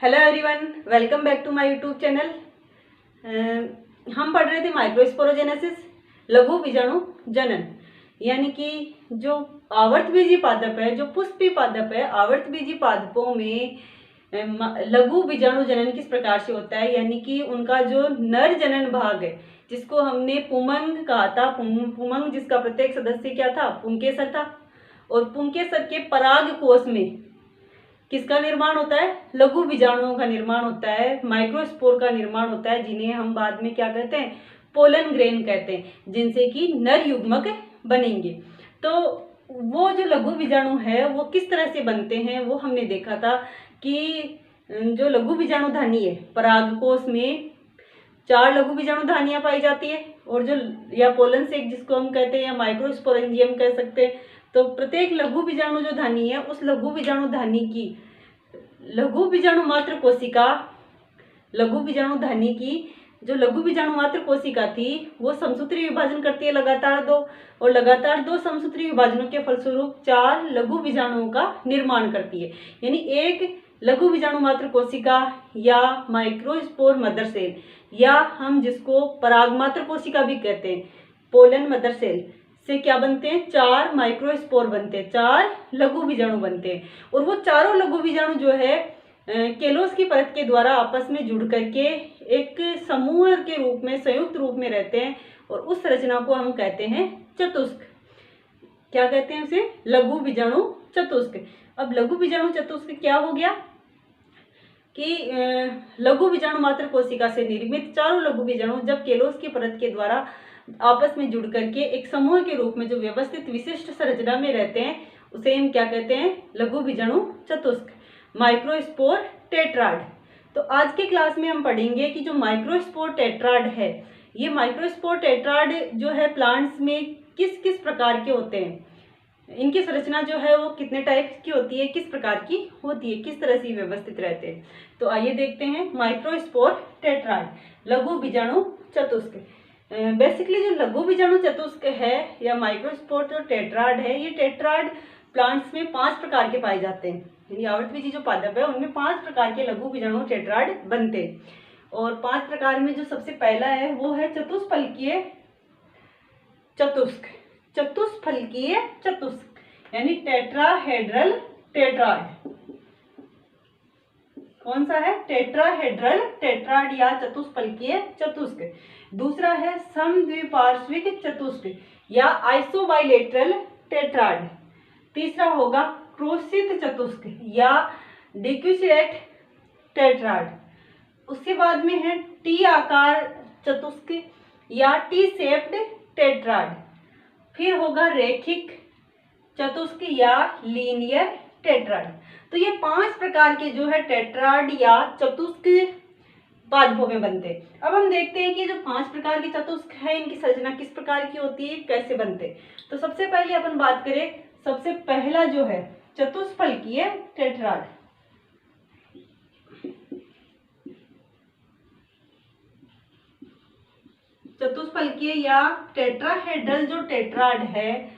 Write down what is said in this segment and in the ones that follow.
Hello everyone, welcome back to my YouTube channel. हम पढ़ रहे थे माइक्रोस्पोरोजेनेसिस, लघु बीजाणु जनन, यानी कि जो आवर्तबीजी पादप है, जो पुष्पीय पादप है, आवर्तबीजी पादपों में लघु बीजाणु जनन किस प्रकार से होता है, यानी कि उनका जो नर जनन भाग है जिसको हमने पुमंग कहा था। पुमंग जिसका प्रत्येक सदस्य क्या था, पुंकेसर था। और पुंकेसर के पराग कोश में किसका निर्माण होता है, लघु बीजाणुओं का निर्माण होता है, माइक्रोस्पोर का निर्माण होता है, जिन्हें हम बाद में क्या कहते हैं, पोलन ग्रेन कहते हैं, जिनसे कि नर युग्मक बनेंगे। तो वो जो लघु बीजाणु है वो किस तरह से बनते हैं वो हमने देखा था कि जो लघु बीजाणु धानी है, परागकोश में 4 लघु बीजाणु धानियां पाई जाती है, और जो या पोलन सेक जिसको हम कहते हैं, या माइक्रोस्पोरेंजियम कह सकते हैं। तो प्रत्येक लघु बीजाणु जो धानी है, उस लघु बीजाणु धानी की लघु बीजाणु मात्र कोशिका, लघु बीजाणु धानी की जो लघु बीजाणु मात्र कोशिका थी वो समसूत्री विभाजन करती है लगातार 2, और लगातार 2 समसूत्री विभाजनों के फलस्वरूप 4 लघु बीजाणुओं का निर्माण करती है। यानी एक लघु बीजाणु मात्र कोशिका या माइक्रोस्पोर मदर सेल, या हम जिसको परागमात्र कोशिका भी कहते हैं, पोलन मदर सेल से क्या बनते हैं, 4 माइक्रोस्पोर बनते हैं, 4 लघु बीजाणु बनते हैं। और वो चारों लघु बीजाणु जो है केलोस की परत के द्वारा आपस में जुड़ करके एक समूह के रूप में, संयुक्त रूप में रहते हैं, और उस संरचना को हम कहते हैं चतुष्क। क्या कहते हैं उसे, लघु बीजाणु चतुष्क। अब लघु बीजाणु चतुष्क क्या हो गया कि लघु बीजाणु मात्र कोशिका से निर्मित चारों लघु बीजाणु जब केलोस की परत के द्वारा आपस में जुड़ करके एक समूह के रूप में जो व्यवस्थित विशिष्ट संरचना में रहते हैं, उसे हम क्या कहते हैं, लघु बीजाणु चतुष्क, माइक्रोस्पोर टेट्राड। तो आज के क्लास में हम पढ़ेंगे कि जो माइक्रोस्पोर टेट्राड है, ये माइक्रोस्पोर टेट्राड जो है प्लांट्स में किस किस प्रकार के होते हैं, इनकी संरचना जो है वो कितने टाइप की होती है, किस प्रकार की होती है, किस तरह से व्यवस्थित रहते हैं। तो आइए देखते हैं माइक्रोस्पोर टेट्राड, लघु बीजाणु चतुष्क। बेसिकली जो लघु बीजाणु चतुष्क है या माइक्रोस्पोर जो टेट्राड है, ये टेट्राड प्लांट्स में 5 प्रकार के पाए जाते हैं। यानी आवर्तबीजी जो पादप है उनमें 5 प्रकार के लघु बीजाणु टेट्राड बनते हैं। और 5 प्रकार में जो सबसे पहला है वो है चतुष्फलकीय चतुष्क, चतुष्फलकीय चतुष्क, यानी टेट्राहेड्रल टेट्राड। कौन सा है, टेट्राहेड्रल टेट्राड या चतुष्फलकीय चतुष्क। दूसरा है समद्विपार्श्विक चतुष्क या आइसोबाइलेटरल टेट्राड। तीसरा होगा क्रोशित चतुष्क या डिक्यूसिएट टेट्राड। उसके बाद में है टी आकार चतुष्क या टी शेप्ड टेट्राड। फिर होगा रेखिक चतुष्क या लीनियर टेट्राड। तो ये 5 प्रकार के जो है टेट्राड या चतुष्क पादपों में बनते हैं। अब हम देखते हैं कि जो 5 प्रकार के चतुष्क है इनकी संरचना किस प्रकार की होती है, कैसे बनते हैं। तो सबसे पहले अपन बात करें, सबसे पहला जो है चतुष्फलकीय टेट्राड। चतुष्फलकीय या टेट्राहेड्रल जो टेट्राड है,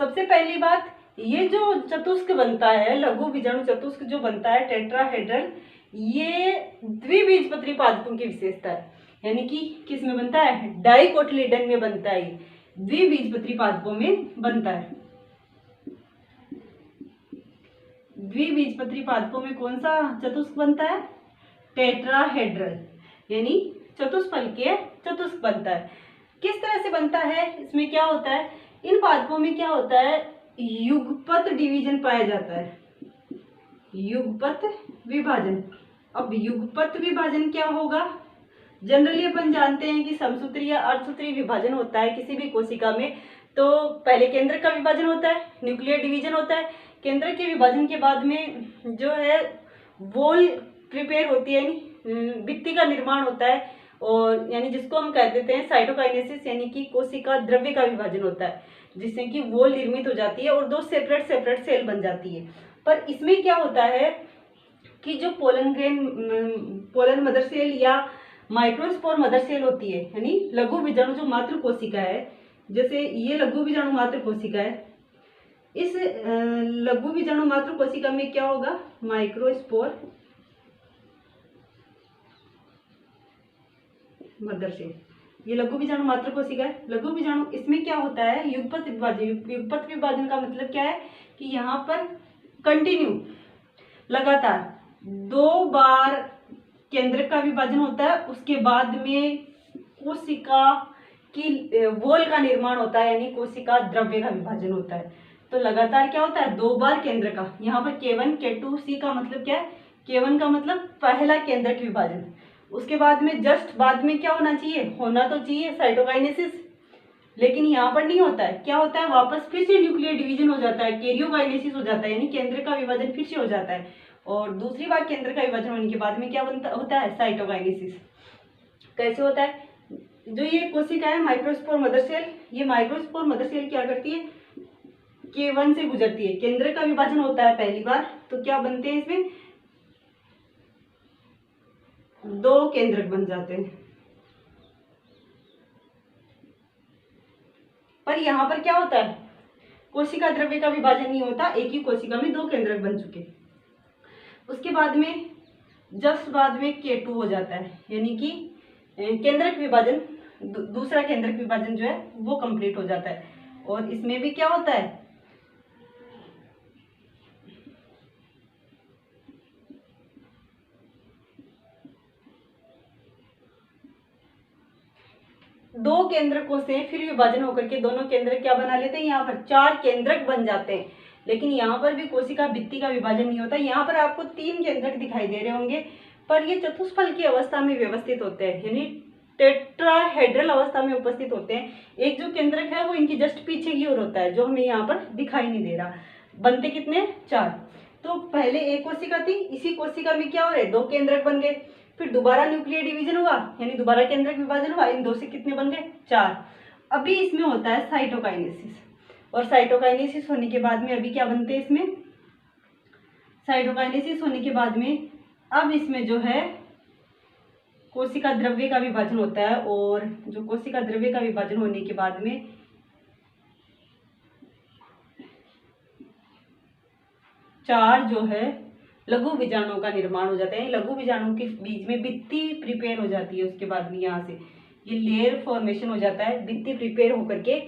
सबसे पहली बात, ये जो चतुष्क बनता है, लघु बीजाणु चतुष्क जो बनता है टेट्राहेड्रल, ये द्विबीजपत्री पादपों की विशेषता है। यानी कि किस में बनता है, डाइकोटिलीडन में बनता है, ये द्विबीजपत्री पादपों में बनता है। द्विबीजपत्री पादपों में कौन सा चतुष्क बनता है, टेट्राहेड्रल, यानी चतुष्फलकीय चतुष्क बनता है। किस तरह से बनता है, इसमें क्या होता है, इन पादपों में क्या होता है, युगपत डिवीजन पाया जाता है, युगपत विभाजन। अब युगपत विभाजन क्या होगा, जनरली अपन जानते हैं कि समसूत्री या अर्धसूत्री विभाजन होता है किसी भी कोशिका में। तो पहले केंद्र का विभाजन होता है, न्यूक्लियर डिवीजन होता है, केंद्र के विभाजन के बाद में जो है वॉल प्रिपेयर होती है, यानी भित्ति का निर्माण होता है, और यानी जिसको हम कह देते हैं साइटोकाइनेसिस, यानी कि कोशिका द्रव्य का विभाजन होता है, जिससे कि वॉल निर्मित हो जाती है और 2 सेपरेट सेल बन जाती है। पर इसमें क्या होता है कि जो पोलन मदर सेल या माइक्रोस्पोर मदर सेल होती है, यानी लघु बीजाणु जो मातृ कोशिका है, जैसे ये लघु बीजाणु मातृ कोशिका है, इस लघु बीजाणु मात्र कोशिका में क्या होगा, माइक्रोस्पोर मदर से। ये लघु बीजाणु मात्र कोशिका है। लघु बीजाणु इसमें क्या होता है, युगपत विभाजन। युगपत विभाजन का मतलब क्या है कि यहाँ पर कंटिन्यू लगातार 2 बार केंद्रक का विभाजन होता है, उसके बाद में कोशिका की वॉल का निर्माण होता है, यानी कोशिका द्रव्य का विभाजन होता है। तो लगातार क्या होता है, 2 बार केंद्र का। यहाँ पर K1 K2 C का मतलब क्या है, K1 का मतलब पहला केंद्रक विभाजन, उसके बाद में जस्ट बाद में क्या होना चाहिए, होना तो चाहिए साइटोकाइनेसिस, लेकिन यहाँ पर नहीं होता है। क्या होता है, वापस फिर से न्यूक्लियर डिवीजन हो जाता है, कैरियोकाइनेसिस हो जाता है, यानी केंद्र का विभाजन फिर से हो जाता है। और दूसरी बार केंद्र का विभाजन होने के बाद में क्या होता है, साइटोकाइनेसिस। कैसे होता है, जो ये कोशिका है माइक्रोस्पोर मदर सेल, ये माइक्रोस्पोर मदर सेल क्या करती है, K1 से गुजरती है। केंद्र का विभाजन होता है पहली बार, तो क्या बनते हैं, इसमें 2 केंद्रक बन जाते हैं। पर यहाँ पर क्या होता है, कोशिका द्रव्य का विभाजन नहीं होता, एक ही कोशिका में 2 केंद्रक बन चुके। उसके बाद में जस्ट बाद में K2 हो जाता है, यानी कि केंद्रक विभाजन, दूसरा केंद्रक विभाजन जो है वो कंप्लीट हो जाता है। और इसमें भी क्या होता है, दो केंद्रकों से फिर विभाजन होकर के दोनों केंद्रक क्या बना लेते हैं, यहाँ पर 4 केंद्रक बन जाते हैं। लेकिन यहाँ पर भी कोशिका भित्ति का विभाजन नहीं होता। यहाँ पर आपको 3 केंद्रक दिखाई दे रहे होंगे, पर ये चतुष्फल की अवस्था में व्यवस्थित होते हैं, यानी टेट्राहेड्रल अवस्था में उपस्थित होते हैं। एक जो केंद्रक है वो इनकी जस्ट पीछे की ओर होता है, जो हमें यहाँ पर दिखाई नहीं दे रहा। बनते कितने, 4। तो पहले एक कोशिका थी, इसी कोशिका में क्या हो रहा है, 2 केंद्रक बन गए, फिर दोबारा न्यूक्लियर डिवीजन हुआ, यानी दोबारा केंद्रक विभाजन हुआ, इन 2 से कितने बन गए, 4। अभी इसमें होता है साइटोकाइनेसिस, और साइटोकाइनेसिस होने के बाद में अभी क्या बनते हैं, इसमें साइटोकाइनेसिस होने के बाद में अब इसमें जो है कोशिका द्रव्य का विभाजन होता है। और जो कोशिका द्रव्य का विभाजन होने के बाद में 4 जो है लघु बीजाणुओं का निर्माण हो जाता है। लघु बीजाणुओं के बीच में भित्ति प्रिपेयर हो जाती है। उसके बाद में यहाँ से ये लेयर फॉर्मेशन हो जाता है, भित्ति प्रिपेयर होकर के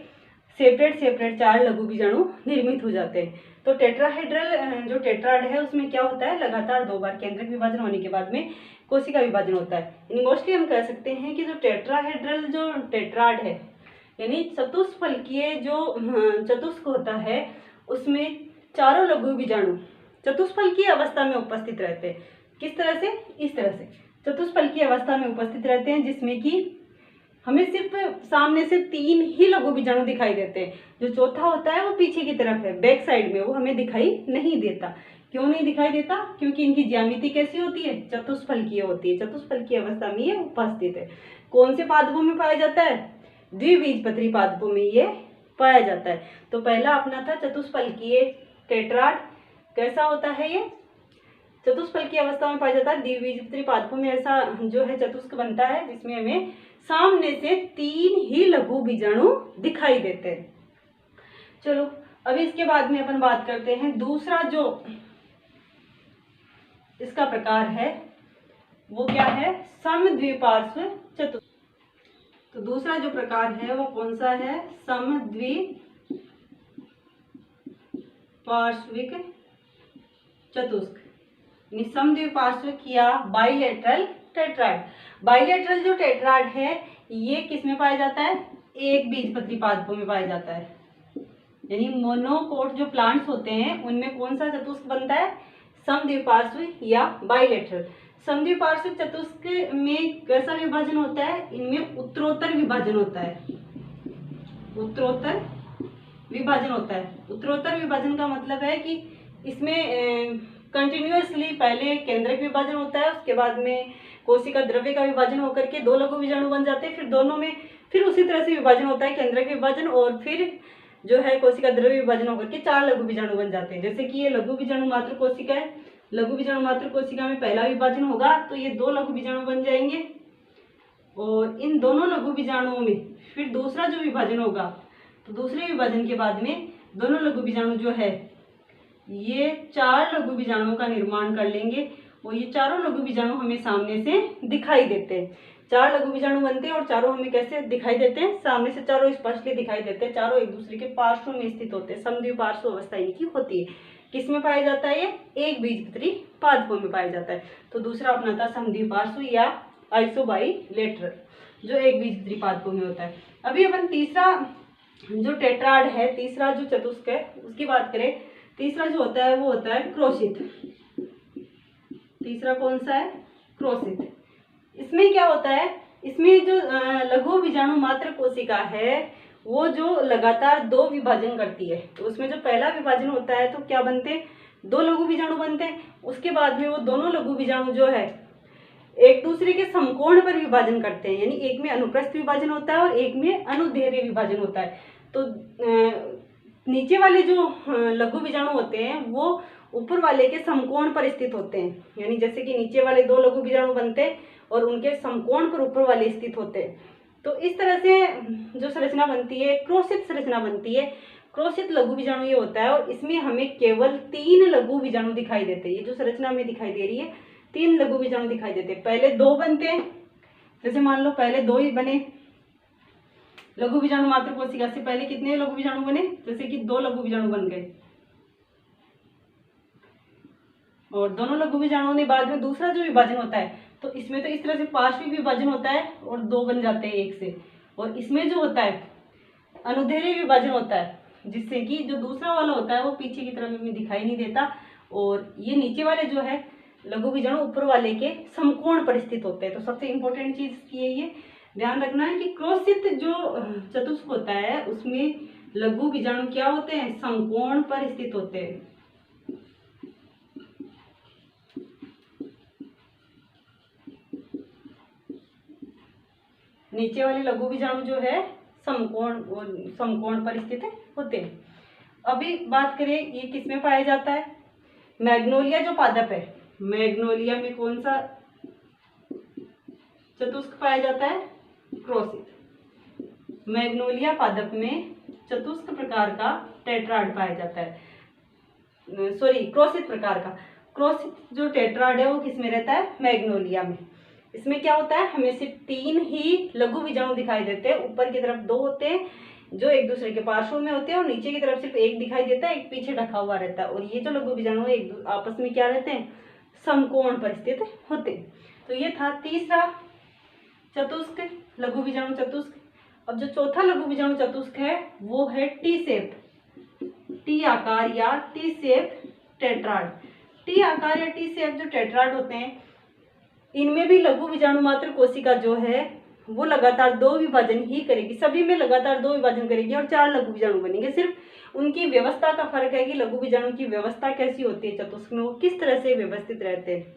सेपरेट 4 लघु बीजाणु निर्मित हो जाते हैं। तो टेट्राहेड्रल जो टेट्राड है उसमें क्या होता है, लगातार 2 बार केंद्रक विभाजन होने के बाद में कोशिका विभाजन होता है। यानी मोस्टली हम कह सकते हैं कि जो टेट्राहेड्रल जो टेट्राड है, यानी चतुष्फलकीय जो चतुष्क होता है, उसमें चारों लघु बीजाणु चतुष्फलकीय अवस्था में उपस्थित रहते हैं। किस तरह से, इस तरह से चतुष्फलकीय अवस्था में उपस्थित रहते हैं, जिसमें कि हमें सिर्फ सामने से 3 ही लघु बीजाणु दिखाई देते हैं। जो चौथा होता है वो पीछे की तरफ है, बैक साइड में, वो हमें दिखाई नहीं देता। क्यों नहीं दिखाई देता, क्योंकि इनकी ज्यामिति कैसी होती है, चतुष्फलकीय होती है। चतुष्फलकीय अवस्था में ये उपस्थित है। कौन से पादपों में पाया जाता है, द्विबीजपत्री पादपों में ये पाया जाता है। तो पहला अपना था चतुष्फलकीय टेट्राड। कैसा होता है ये, चतुष्फलकीय अवस्था में पाया जाता है। द्विबीजपत्री पादपों में ऐसा जो है चतुष्क बनता है, जिसमें हमें सामने से 3 ही लघु बीजाणु दिखाई देते हैं। चलो अभी इसके बाद में अपन बात करते हैं दूसरा जो इसका प्रकार है वो क्या है, समद्विपार्श्व चतुष्क। तो दूसरा जो प्रकार है वो कौन सा है, समद्विपार्श्विक चतुष्क। समद्विपार्श्विक या बाइलेटरल टेट्राड। बाइलेटरल जो टेट्राड है ये किस में पाया जाता है, एक बीजपत्री पादपों में पाया जाता है। यानी मोनोकोट जो प्लांट्स होते हैं उनमें कौन सा चतुष्क बनता है, समद्विपार्श्विक या बाइलेटरल। समद्विपार्श्विक चतुष्क में कैसा विभाजन होता है, इनमें उत्तरोत्तर विभाजन होता है। उत्तरोत्तर विभाजन होता है। उत्तरोत्तर विभाजन का मतलब है कि इसमें कंटिन्यूअसली पहले केंद्रक विभाजन होता है, उसके बाद में कोशिका द्रव्य का विभाजन होकर के 2 लघु बीजाणु बन जाते हैं, फिर दोनों में फिर उसी तरह से विभाजन होता है, केंद्रक विभाजन, और फिर जो है कोशिका द्रव्य विभाजन होकर के 4 लघु बीजाणु बन जाते हैं। जैसे कि ये लघु बीजाणु मात्र कोशिका है, लघु बीजाणु मात्र कोशिका में पहला विभाजन होगा तो ये 2 लघु बीजाणु बन जाएंगे, और इन दोनों लघु बीजाणुओं में फिर दूसरा जो विभाजन होगा, तो दूसरे विभाजन के बाद में दोनों लघु बीजाणु जो है ये 4 लघु बीजाणुओं का निर्माण कर लेंगे, और ये चारों लघु बीजाणु हमें सामने से दिखाई देते हैं। 4 लघु बीजाणु बनते हैं और चारों हमें कैसे दिखाई देते हैं, सामने से चारों स्पष्टली दिखाई देते हैं, चारों एक दूसरे के पार्श्व में स्थित होते हैं, समद्विपार्श्व अवस्था इनकी होती है। किस में पाया जाता है, ये एक बीजपत्री पादपों में पाया जाता है। तो दूसरा अपना था समद्विपार्श्व या आइसोबाइलेटरल, जो एक बीजपत्री पादपों में होता है। अभी अपन तीसरा जो टेट्राड है, तीसरा जो चतुष्क है उसकी बात करें। तीसरा जो होता है वो होता है क्रोशित। तीसरा कौन सा है, क्रोशित। इसमें क्या होता है, इसमें जो लघु बीजाणु मात्र कोशिका है वो जो लगातार 2 विभाजन करती है, तो उसमें जो पहला विभाजन होता है तो क्या बनते हैं, 2 लघु बीजाणु बनते हैं। उसके बाद में वो दोनों लघु बीजाणु जो है एक दूसरे के समकोण पर विभाजन करते हैं, यानी एक में अनुप्रस्थ विभाजन होता है और एक में अनुदैर्घ्य विभाजन होता है। तो नीचे वाले जो लघु बीजाणु होते हैं वो ऊपर वाले के समकोण पर स्थित होते हैं, यानी जैसे कि नीचे वाले 2 लघु बीजाणु बनते हैं और उनके समकोण पर ऊपर वाले स्थित होते हैं। तो इस तरह से जो संरचना बनती है क्रोशित संरचना बनती है। क्रोशित लघु बीजाणु ये होता है और इसमें हमें केवल 3 लघु बीजाणु दिखाई देते हैं। ये जो संरचना हमें दिखाई दे रही है 3 लघु बीजाणु दिखाई देते हैं। पहले 2 बनते हैं, जैसे मान लो पहले 2 ही बने लघु बीजाणु मात्र कोशिका से, पहले कितने लघु बीजाणु बने, जैसे कि 2 लघु बीजाणु बन गए और दोनों लघु बीजाणुओं ने बाद में दूसरा जो विभाजन होता है तो इसमें तो इस तरह से पार्श्विक विभाजन होता है और 2 बन जाते हैं एक से, और इसमें जो होता है अनुदैर्घ्य विभाजन होता है, जिससे कि जो दूसरा वाला होता है वो पीछे की तरफ में दिखाई नहीं देता और ये नीचे वाले जो है लघु बीजाणु ऊपर वाले के समकोण पर स्थित होते हैं। तो सबसे इम्पोर्टेंट चीज ये ध्यान रखना है कि क्रोशित जो चतुष्क होता है उसमें लघु बीजाणु क्या होते हैं, समकोण पर स्थित होते हैं। नीचे वाले लघु बीजाणु जो है समकोण पर स्थित होते हैं। अभी बात करें ये किसमें पाया जाता है, मैग्नोलिया जो पादप है, मैग्नोलिया में कौन सा चतुष्क पाया जाता है, क्रोशित। मैग्नोलिया पादप में चतुष्क प्रकार का टेट्राड पाया जाता है, क्रोशित प्रकार का। क्रोशित जो टेट्राड है वो किसमें रहता है, मैग्नोलिया में। इसमें क्या होता है, हमें सिर्फ 3 ही लघु बीजाणु दिखाई देते हैं। ऊपर की तरफ 2 होते हैं जो एक दूसरे के पार्श्व में होते हैं और नीचे की तरफ सिर्फ एक दिखाई देता है, एक पीछे ढका हुआ रहता है। और ये जो लघु बीजाणु एक आपस में क्या रहते हैं, समकोण पर स्थित होते हैं। तो ये था तीसरा चतुष्क, लघु बीजाणु चतुष्क। अब जो चौथा लघु बीजाणु चतुष्क है वो है टी शेप, टी आकार या टी शेप टेट्राड। टी आकार या टी शेप जो टेट्राड होते हैं इनमें भी लघु बीजाणु मात्र कोशिका जो है वो लगातार 2 विभाजन ही करेगी, सभी में लगातार 2 विभाजन करेगी और 4 लघु बीजाणु बनेंगे। सिर्फ उनकी व्यवस्था का फर्क है कि लघु बीजाणु की व्यवस्था कैसी होती है चतुष्क में, वो किस तरह से व्यवस्थित रहते हैं।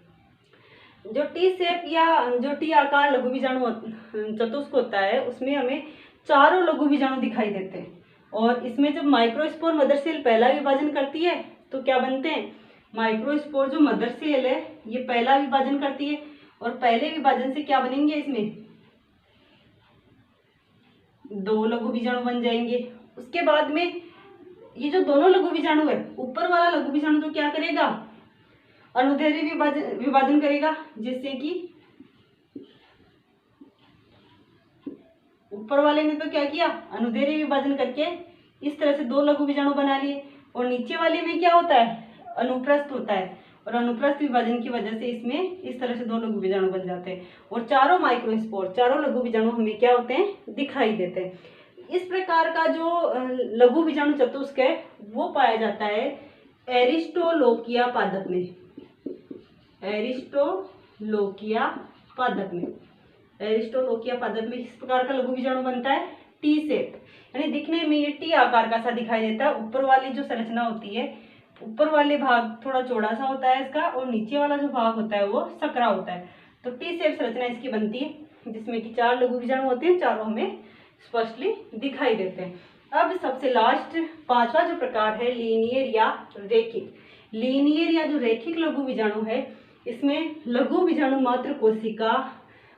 जो टी शेप या जो टी आकार लघु बीजाणु चतुष्क होता है उसमें हमें 4 लघु बीजाणु दिखाई देते हैं और इसमें जब माइक्रोस्पोर मदर सेल पहला विभाजन करती है तो क्या बनते हैं, माइक्रोस्पोर जो मदर सेल है ये पहला विभाजन करती है और पहले विभाजन से क्या बनेंगे, इसमें 2 लघु बीजाणु बन जाएंगे। उसके बाद में ये जो दोनों लघु बीजाणु है, ऊपर वाला लघु बीजाणु तो क्या करेगा, अनुदैर्घ्य विभाजन करेगा, जिससे कि ऊपर वाले ने तो क्या किया, अनुदैर्घ्य विभाजन करके इस तरह से 2 लघु बीजाणु बना लिए। और नीचे वाले में क्या होता है, अनुप्रस्थ होता है और अनुप्रस्थ विभाजन की वजह से इसमें इस तरह से 2 लघु बीजाणु बन जाते हैं और चारों माइक्रोस्पोर, चारों लघु बीजाणु हमें क्या होते हैं, दिखाई देते हैं। इस प्रकार का जो लघु बीजाणु चतुष्क है वो पाया जाता है एरिस्टोलोकिया पादप में, एरिस्टोलोकिया पादप में। एरिस्टोलोकिया पादप में इस प्रकार का लघु बीजाणु बनता है टी शेप, यानी दिखने में ये टी आकार का सा दिखाई देता है। ऊपर वाली जो संरचना होती है, ऊपर वाले भाग थोड़ा चौड़ा सा होता है इसका और नीचे वाला जो भाग होता है वो सकरा होता है। तो टी शेप संरचना इसकी बनती है जिसमें कि 4 लघु बीजाणु होते हैं, चारों हमें स्पष्टली दिखाई देते हैं। अब सबसे लास्ट 5वां जो प्रकार है लीनियर या रेखिक। लीनियर या जो रेखिक लघु बीजाणु है इसमें लघु बीजाणु मात्र कोशिका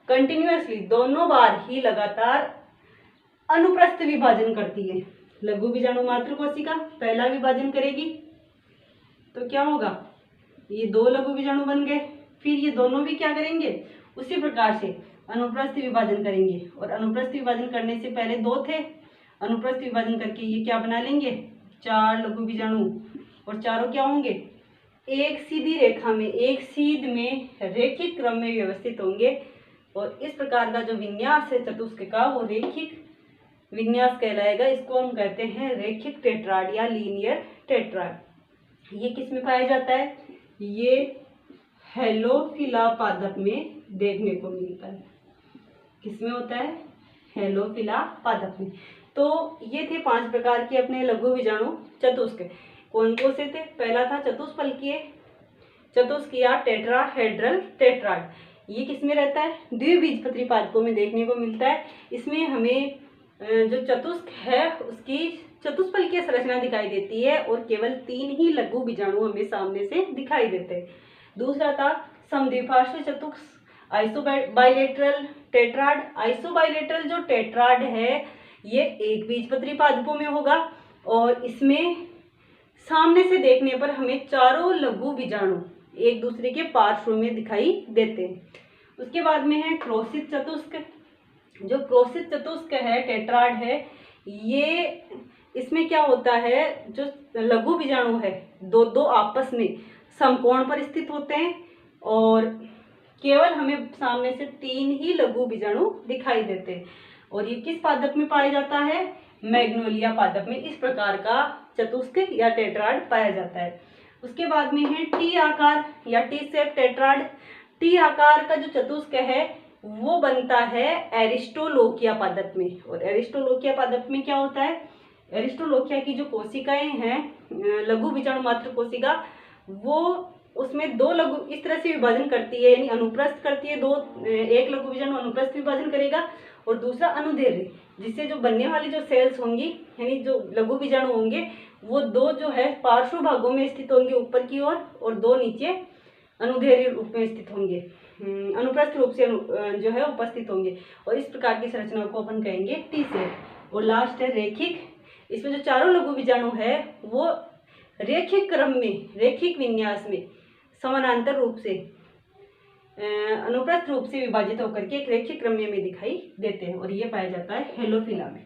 कंटिन्यूअसली दोनों बार ही लगातार अनुप्रस्थ विभाजन करती है। लघु बीजाणु मात्र कोशिका पहला विभाजन करेगी तो क्या होगा, ये 2 लघु बीजाणु बन गए फिर ये दोनों भी क्या करेंगे, उसी प्रकार से अनुप्रस्थ विभाजन करेंगे। और अनुप्रस्थ विभाजन करने से पहले दो थे, अनुप्रस्थ विभाजन करके ये क्या बना लेंगे, 4 लघु बीजाणु, और चारों क्या होंगे, एक सीधी रेखा में, एक सीध में रेखिक क्रम में व्यवस्थित होंगे। और इस प्रकार का जो विन्यास है चतुष्क का वो रेखिक विन्यास कहलाएगा। इसको हम कहते हैं रेखिक टेट्राड या लीनियर टेट्राड। ये किस में पाया जाता है, ये हेलोफिला पादप में देखने को मिलता है। किसमें होता है, हेलोफिला पादप में। तो ये थे 5 प्रकार के अपने लघु बीजाणु चतुष्क। कौन कौन से थे, पहला था चतुष्फलकीय चतुष्क या टेट्राहेड्रल टेट्राड। ये किसमें रहता है, द्विबीजपत्री पादपों में देखने को मिलता है। इसमें हमें जो चतुष्क है उसकी चतुष्फलकीय संरचना दिखाई देती है और केवल 3 ही लघु बीजाणु हमें सामने से दिखाई देते हैं। दूसरा था समद्विपार्श्व चतुष्क आइसोबाइलेटरल टेट्राड। आइसोबाइलेटरल जो टेट्राड है ये एक बीजपत्री पादपों में होगा और इसमें सामने से देखने पर हमें चारों लघु बीजाणु एक दूसरे के पार्श्व में दिखाई देते हैं। उसके बाद में है क्रोशित चतुष्क। जो क्रोशित चतुष्क है टेट्राड है, ये इसमें क्या होता है, जो लघु बीजाणु है दो दो आपस में समकोण पर स्थित होते हैं और केवल हमें सामने से 3 ही लघु बीजाणु दिखाई देते हैं। और ये किस पादप में पाया जाता है, मैग्नोलिया पादप में इस प्रकार का चतुष्क या टेट्राड पाया जाता है। उसके बाद में है टी आकार या टी शेप टेट्राड। टी आकार का जो चतुष्क है वो बनता है एरिस्टोलोकिया पादप में। और एरिस्टोलोकिया पादप में क्या होता है, एरिस्टोलोकिया की जो कोशिकाएं हैं लघु बीजाणु मात्र कोशिका, वो उसमें 2 लघु इस तरह से विभाजन करती है, यानी अनुप्रस्थ करती है, एक लघु बीजाणु अनुप्रस्थ विभाजन करेगा और दूसरा अनुदैर्ध्य, जिससे जो बनने वाली जो सेल्स होंगी यानी जो लघु बीजाणु होंगे वो 2 जो है पार्श्व भागों में स्थित होंगे ऊपर की ओर और 2 नीचे अनुदैर्ध्य रूप में स्थित होंगे, अनुप्रस्थ रूप से जो है उपस्थित होंगे। और इस प्रकार की संरचना को अपन कहेंगे टी शेप। और लास्ट है रेखिक। इसमें जो चारों लघु बीजाणु है वो रेखिक क्रम में, रेखिक विन्यास में समानांतर रूप से अनुप्रस्थ रूप से विभाजित होकर के एक रेखिक क्रम में दिखाई देते हैं और ये पाया जाता है हेलोफिला में।